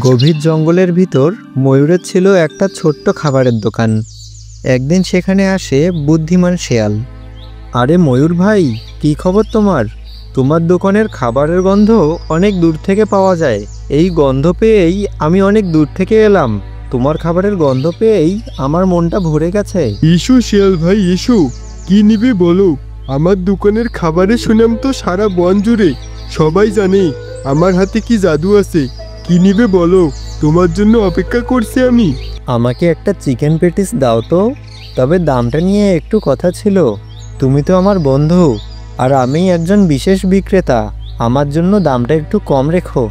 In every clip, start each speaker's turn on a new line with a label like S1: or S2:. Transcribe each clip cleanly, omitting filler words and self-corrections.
S1: গভীর জঙ্গলের ভিতর ময়ূরের ছিল একটা ছোট্ট খাবারের দোকান। একদিন সেখানে আসে বুদ্ধিমান শেয়াল। আরে ময়ূর ভাই, কী খবর তোমার? তোমার দোকানের খাবারের গন্ধ অনেক দূর থেকে পাওয়া যায়। এই গন্ধ পেয়েই আমি অনেক দূর থেকে এলাম। তোমার খাবারের গন্ধ পেয়েই আমার মনটা ভরে গেছে।
S2: এসো শিয়াল ভাই, এসো, কি নিবে বলো। আমার দোকানের খাবারের সুনাম তো সারা বন জুড়ে, সবাই জানে আমার হাতে কি জাদু আছে। কি নিবে বলো, তোমার জন্য অপেক্ষা করছি আমি।
S1: আমাকে একটা চিকেন পেটিস দাও তো, তবে দামটা নিয়ে একটু কথা ছিল। তুমি তো আমার বন্ধু, আর আমি একজন বিশেষ বিক্রেতা। আমার জন্য দামটা একটু কম রেখো।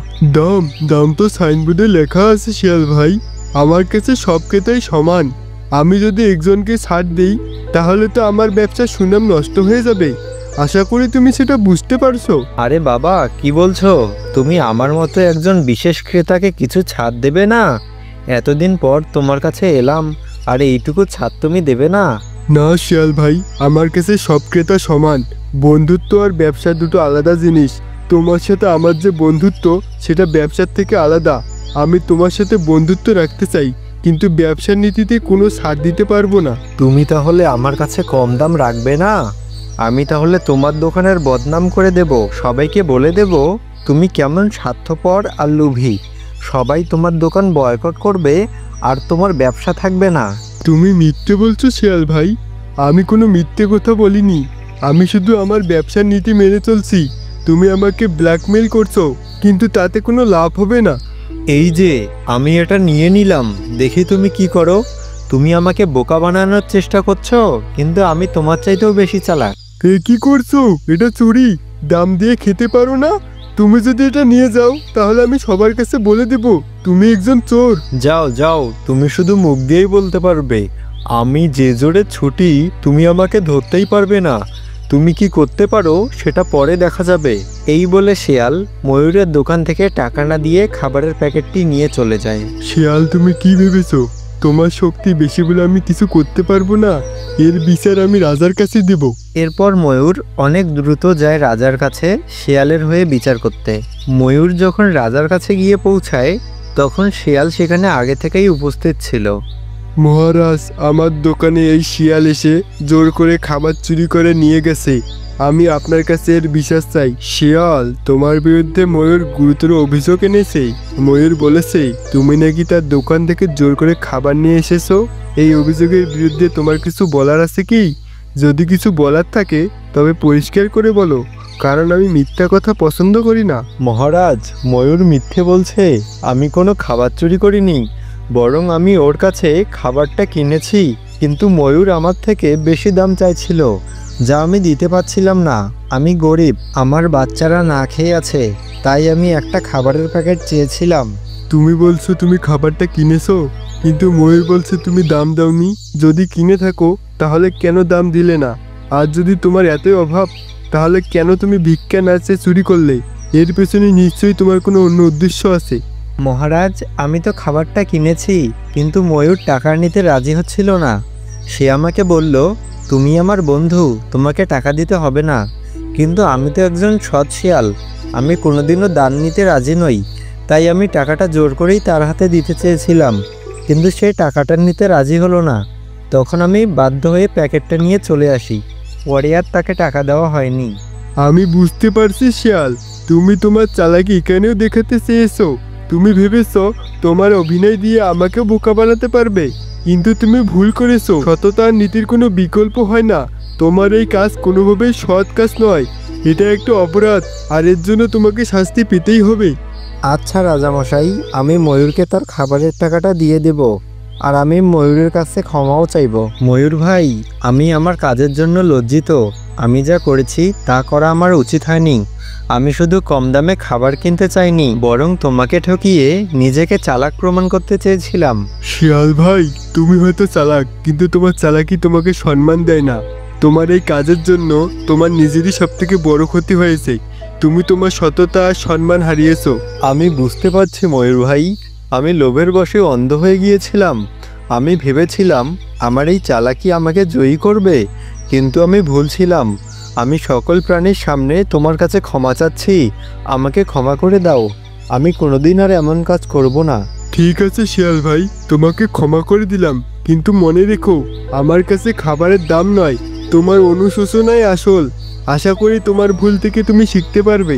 S2: দাম তো সাইনবোর্ডে লেখা আছে শিয়াল ভাই। আমার কাছে সব ক্রেতাই সমান। আমি যদি একজনকে ছাড় দিই তাহলে তো আমার ব্যবসার সুনাম নষ্ট হয়ে যাবে। আশা করি তুমি সেটা বুঝতে পারছো।
S1: আরে বাবা, কি বলছো? তুমি আমার মতো একজন বিশেষ ক্রেতাকে কিছু ছাড় দেবে না? এতদিন পর তোমার কাছে এলাম, আর এইটুকু ছাড় তুমি দেবে না?
S2: না শিয়াল ভাই, আমার কাছে সব ক্রেতা সমান। বন্ধুত্ব আর ব্যবসা দুটো আলাদা জিনিস। তোমার সাথে আমার যে বন্ধুত্ব সেটা ব্যবসার থেকে আলাদা। আমি তোমার সাথে বন্ধুত্ব রাখতে চাই, কিন্তু ব্যবসার নীতিতে কোনো ছাড় দিতে পারবো না।
S1: তুমি তাহলে আমার কাছে কম দাম রাখবে না? আমি তাহলে তোমার দোকানের বদনাম করে দেব। সবাইকে বলে দেব তুমি কেমন স্বার্থপর আর লোভী। সবাই তোমার দোকান বয়কট করবে, আর তোমার ব্যবসা থাকবে না।
S2: তুমি মিথ্যে বলছো শিয়াল ভাই। আমি কোনো মিথ্যে কথা বলিনি। আমি শুধু আমার ব্যবসার নীতি মেনে চলছি। তুমি আমাকে ব্ল্যাকমেল করছো, কিন্তু তাতে কোনো লাভ হবে না।
S1: এই যে আমি এটা নিয়ে নিলাম, দেখি তুমি কি করো। তুমি আমাকে বোকা বানানোর চেষ্টা করছো, কিন্তু আমি তোমার চাইতেও বেশি চালাক।
S2: কি করছো? এটা চুরি, দাম দিয়ে খেতে পারো না। তুমি যদি এটা নিয়ে যাও তাহলে আমি সবার কাছে বলে দেব তুমি একজন চোর।
S1: যাও যাও, তুমি শুধু মুখ দিয়েই বলতে পারবে। আমি যে জোরে ছুটি তুমি আমাকে ধরতেই পারবে না। তুমি কি করতে পারো সেটা পরে দেখা যাবে। এই বলে শিয়াল ময়ূরের দোকান থেকে টাকা না দিয়ে খাবারের প্যাকেটটি নিয়ে চলে যায়।
S2: শিয়াল, তুমি কি ভেবেছো তোমার শক্তি বেশি বলে আমি কিছু করতে পারবো না? এর বিচার আমি রাজার কাছে দেব।
S1: এরপর ময়ূর অনেক দ্রুত যায় রাজার কাছে শিয়ালের হয়ে বিচার করতে। ময়ূর যখন রাজার কাছে গিয়ে পৌঁছায়, তখন শিয়াল সেখানে আগে থেকেই উপস্থিত ছিল।
S2: মহারাজ, আমার দোকানে এই শিয়াল এসে জোর করে খাবার চুরি করে নিয়ে গেছে। আমি আপনার কাছে এর বিচার চাই। শিয়াল, তোমার বিরুদ্ধে ময়ূর গুরুতর অভিযোগ এনেছে। ময়ূর বলেছে তুমি নাকি তার দোকান থেকে জোর করে খাবার নিয়ে এসেছো। এই অভিযোগের বিরুদ্ধে তোমার কিছু বলার আছে কি? যদি কিছু বলার থাকে তবে পরিষ্কার করে বলো, কারণ আমি মিথ্যা কথা পছন্দ করি না।
S1: মহারাজ, ময়ূর মিথ্যে বলছে। আমি কোনো খাবার চুরি করিনি, বরং আমি ওর কাছে খাবারটা কিনেছি। কিন্তু ময়ূর আমার থেকে বেশি দাম চাইছিল, যা আমি দিতে পারছিলাম না। আমি গরিব, আমার বাচ্চারা না খেয়ে আছে, তাই আমি একটা খাবারের প্যাকেট চেয়েছিলাম।
S2: তুমি বলছো তুমি খাবারটা কিনেছো, কিন্তু ময়ূর বলছে তুমি দাম দাওনি। যদি কিনে থাকো তাহলে কেন দাম দিলে না? আর যদি তোমার এতই অভাব, তাহলে কেন তুমি ভিক্ষা না চেয়ে চুরি করলে? এর পেছনে নিশ্চয়ই তোমার কোনো অন্য উদ্দেশ্য আছে।
S1: মহারাজ, আমি তো খাবারটা কিনেছি, কিন্তু ময়ূর টাকা নিতে রাজি হচ্ছিল না। সে আমাকে বলল তুমি আমার বন্ধু, তোমাকে টাকা দিতে হবে না। কিন্তু আমি তো একজন সৎ শিয়াল, আমি কোনোদিনও দান নিতে রাজি নই। তাই আমি টাকাটা জোর করেই তার হাতে দিতে চেয়েছিলাম, কিন্তু সে টাকাটা নিতে রাজি হলো না। তখন আমি বাধ্য হয়ে প্যাকেটটা নিয়ে চলে আসি। পরে আর তাকে টাকা দেওয়া হয়নি।
S2: আমি বুঝতে পারছি শিয়াল, তুমি তোমার চালাকি এখানেও দেখাতে চেয়েছো। তুমি ভেবেছো তোমার অভিনয় দিয়ে আমাকে বোকা বানাতে পারবে, কিন্তু তুমি ভুল করেছো। সততার নীতির কোনো বিকল্প হয় না। তোমার এই কাজ কোনোভাবেই সৎ কাজ নয়। এটা একটা অপরাধ, আর এর জন্য তোমাকে শাস্তি পেতেই হবে।
S1: আচ্ছা রাজামশাই, আমি ময়ূরকে তার খাবারের টাকাটা দিয়ে দেব, আর আমি ময়ূরের কাছে ক্ষমাও চাইব। ময়ূর ভাই, আমি আমার কাজের জন্য লজ্জিত। আমি যা করেছি তা করা আমার উচিত হয়নি। আমি শুধু কম দামে খাবার কিনতে চাইনি, বরং তোমাকে ঠকিয়ে নিজেকে চালাক প্রমাণ করতে চেয়েছিলাম।
S2: শিয়াল ভাই, তুমি হয়তো চালাক, কিন্তু তোমার চালাকি তোমাকে সম্মান দেয় না। তোমার এই কাজের জন্য তোমার নিজেরই সবথেকে বড় ক্ষতি হয়েছে। তুমি তোমার সততা আর সম্মান হারিয়েছো।
S1: আমি বুঝতে পারছি ময়ূর ভাই, আমি লোভের বশে অন্ধ হয়ে গিয়েছিলাম। আমি ভেবেছিলাম আমার এই চালাকি আমাকে জয়ী করবে, কিন্তু আমি ভুল ছিলাম। আমি সকল প্রাণীর সামনে তোমার কাছে ক্ষমা চাচ্ছি, আমাকে ক্ষমা করে দাও। আমি কোনোদিন আর এমন কাজ করব না।
S2: ঠিক আছে শিয়াল ভাই, তোমাকে ক্ষমা করে দিলাম, কিন্তু মনে রেখো আমার কাছে খাবারের দাম নয়, তোমার অনুশোচনাই আসল। আশা করি তোমার ভুল থেকে তুমি শিখতে পারবে।